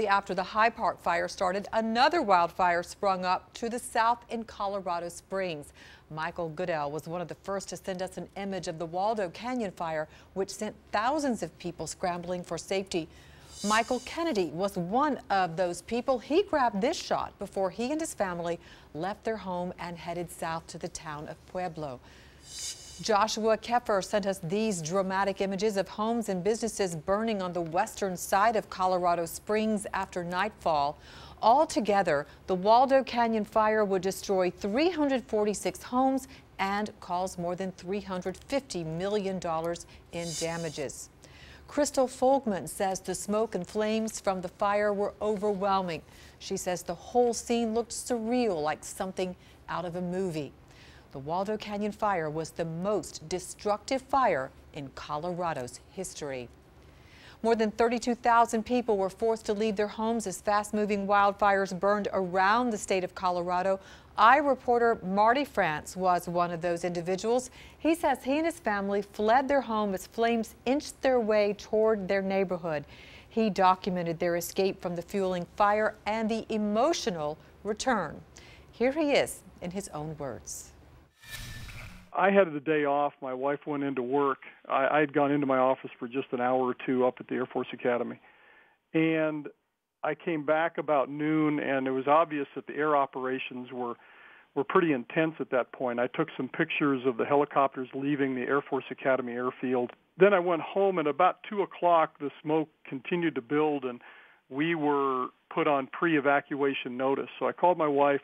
After the High Park fire started, another wildfire sprung up to the south in Colorado Springs. Michael Goodell was one of the first to send us an image of the Waldo Canyon Fire, which sent thousands of people scrambling for safety. Michael Kennedy was one of those people. He grabbed this shot before he and his family left their home and headed south to the town of Pueblo. Joshua Keffer sent us these dramatic images of homes and businesses burning on the western side of Colorado Springs after nightfall. Altogether, the Waldo Canyon Fire would destroy 346 homes and cause more than $350 million in damages. Crystal Folkman says the smoke and flames from the fire were overwhelming. She says the whole scene looked surreal, like something out of a movie. The Waldo Canyon Fire was the most destructive fire in Colorado's history. More than 32,000 people were forced to leave their homes as fast-moving wildfires burned around the state of Colorado. iReporter Marty France was one of those individuals. He says he and his family fled their home as flames inched their way toward their neighborhood. He documented their escape from the fueling fire and the emotional return. Here he is in his own words. I had the day off. My wife went into work. I had gone into my office for just an hour or two up at the Air Force Academy. And I came back about noon, and it was obvious that the air operations were pretty intense at that point. I took some pictures of the helicopters leaving the Air Force Academy airfield. Then I went home, and about 2 o'clock, the smoke continued to build, and we were put on pre-evacuation notice. So I called my wife.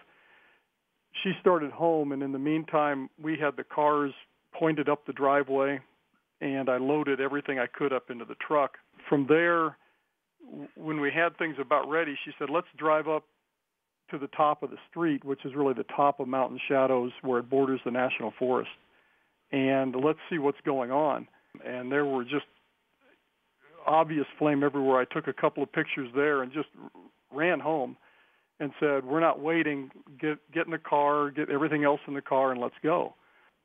She started home, and in the meantime, we had the cars pointed up the driveway, and I loaded everything I could up into the truck. From there, when we had things about ready, she said, let's drive up to the top of the street, which is really the top of Mountain Shadows where it borders the National Forest, and let's see what's going on. And there were just obvious flame everywhere. I took a couple of pictures there and just ran home and said, we're not waiting, get in the car, get everything else in the car, and let's go.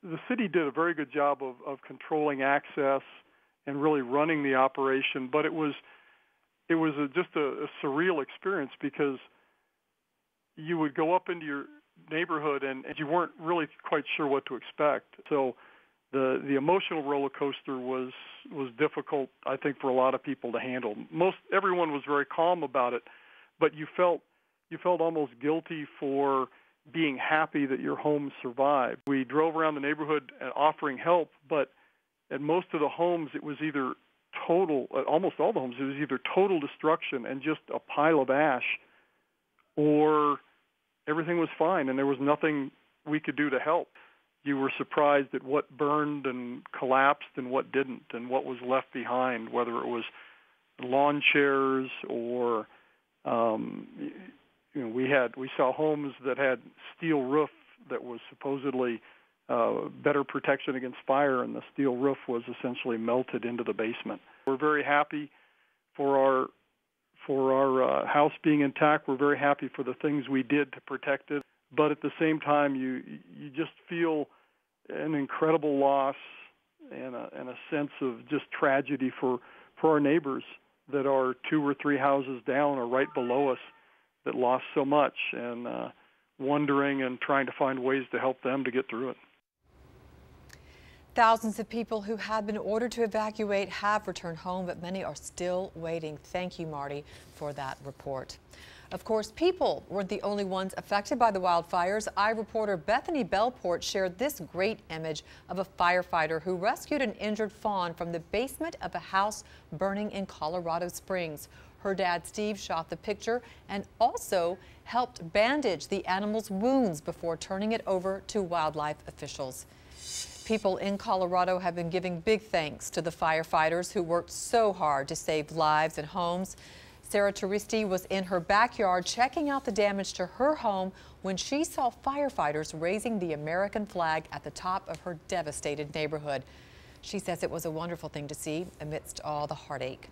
The city did a very good job of controlling access and really running the operation, but it was just a surreal experience because you would go up into your neighborhood and you weren't really quite sure what to expect. So the emotional roller coaster was difficult, I think, for a lot of people to handle. Everyone was very calm about it, but you felt almost guilty for being happy that your home survived. We drove around the neighborhood offering help, but at most of the homes it was either almost all the homes, it was either total destruction and just a pile of ash, or everything was fine and there was nothing we could do to help. You were surprised at what burned and collapsed and what didn't, and what was left behind, whether it was lawn chairs or we saw homes that had steel roof that was supposedly better protection against fire, and the steel roof was essentially melted into the basement. We're very happy for our house being intact. We're very happy for the things we did to protect it. But at the same time, you just feel an incredible loss and a sense of just tragedy for our neighbors that are 2 or 3 houses down or right below us that lost so much, and wondering and trying to find ways to help them to get through it. Thousands of people who had been ordered to evacuate have returned home, but many are still waiting. Thank you, Marty, for that report. Of course, people weren't the only ones affected by the wildfires. iReporter Bethany Bellport shared this great image of a firefighter who rescued an injured fawn from the basement of a house burning in Colorado Springs. Her dad, Steve, shot the picture and also helped bandage the animal's wounds before turning it over to wildlife officials. People in Colorado have been giving big thanks to the firefighters who worked so hard to save lives and homes. Sarah Turisti was in her backyard checking out the damage to her home when she saw firefighters raising the American flag at the top of her devastated neighborhood. She says it was a wonderful thing to see amidst all the heartache.